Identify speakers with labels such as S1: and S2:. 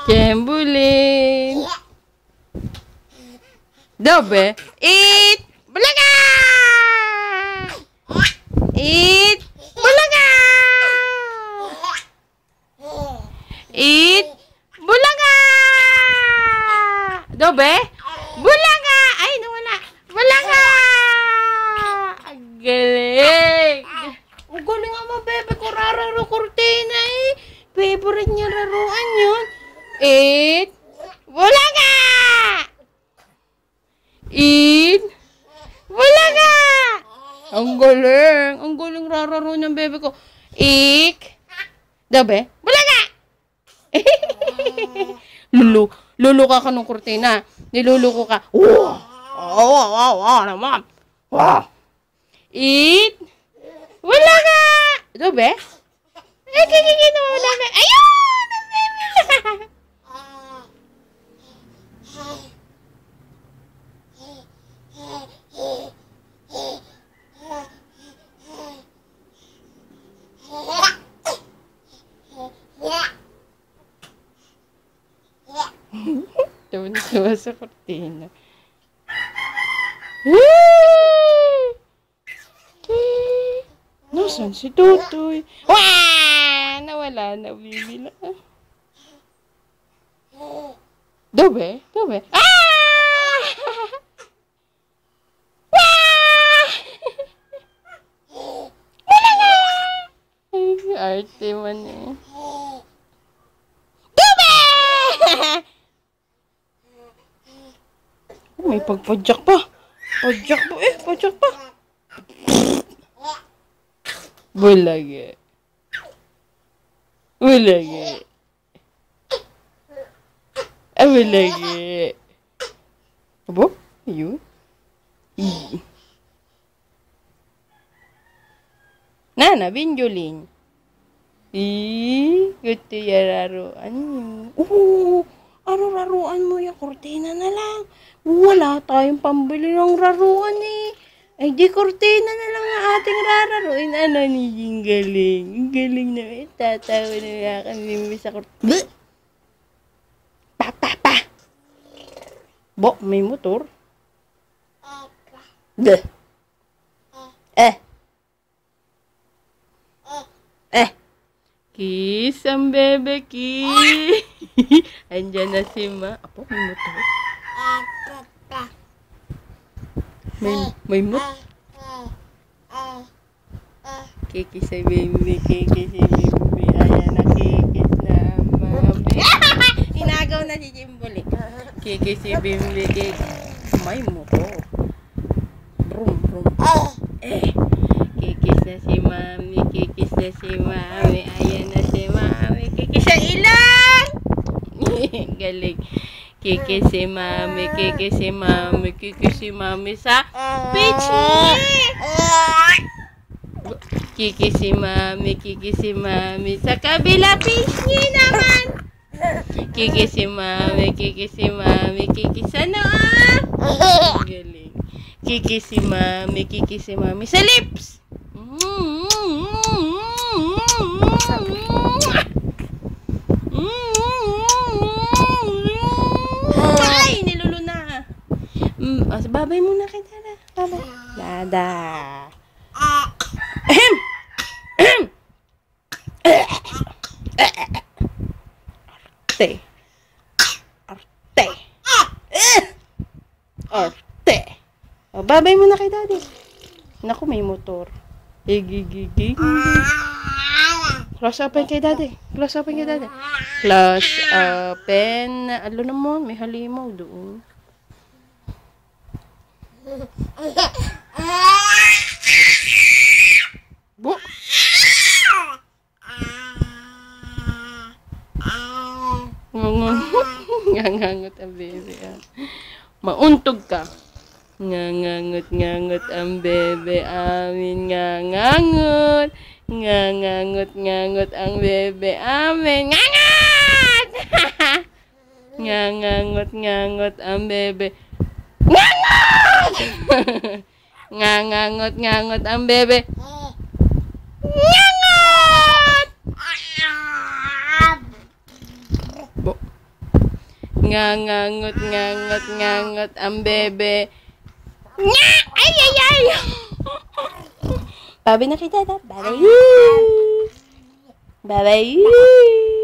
S1: Kembulin. Dobe. Eat. Bulaga. Eat. Bulaga. Eat. Bulaga. Dobe. Bulaga. Ay, nawala. Bulaga. Ang galing. Ang galing nga mga bebe ko. Rararo kurtina eh. Favorite niya laruan yun. Eat. Bulaga. Eat. Bulaga. Ang galing. Ang galing rararo ng bebe ko. Ik. Dobe. Bulaga. Lulu ka ng kurtina. Niluluko ka. Wow. Naman. Wow. Eat. Bulaga. Dobe. Kikikita mo naman. Ayun! Ang bebe! Tuwa sa kortina. Nasaan si Tutoy? Wah! Nawala na, bibila. Dobe? Ah! Wah! Wala na! Ay, arte man eh. Dobe! May pagpadyak pa. Padyak pa. Bulage. Bulage. Abo? Ayun. Nana, Benjolin. Gusto yung laruan nyo. Laruan mo yung kurtina na lang. Wala tayong pambili ng laruan eh. Ay, di kurtina na lang ang ating rararuin. Ano niyong galing? Ang galing na eh. Tatawa na kami sa kurtina. Pa. Bo, may motor. Kiss ang bebe, kiss. Andyan na si Ma. Apo, may motor. May motor. Kikis si baby. Ayan na, kikis na, mami. Hinagaw na si Jimboli. Kikis si baby, may motor. Brum. Kikis na si mami. Ayan na si mami. Kikis sa ilang. Galing. Kikis si mami sa beach. Kikis si mami sa kabila beach naman. Kikis si mami. Kikis ano ah? Galing. Kikis si mami sa lips. Ay, nilulo na. Babay muna kay Dada. Babay. Dada. Arte. Babay muna kay Daddy. Naku, may motor. Close open kay Daddy. Close open. Alo naman, may halimaw doon. Bo. Ngangangot ang bebe. Mauntog ka. Ngangangot ang bebe amin. Ngangangot ang bebe amin. Ngangat! Ngangangot ang bebe. Ngangat! Ngangangot ang bebe. Ngangat! Bo. Ngangangot, ngangot, ngangot ang bebe. Nga! Ay, ay, ay! Babi na kita. Bye-bye. Bye-bye.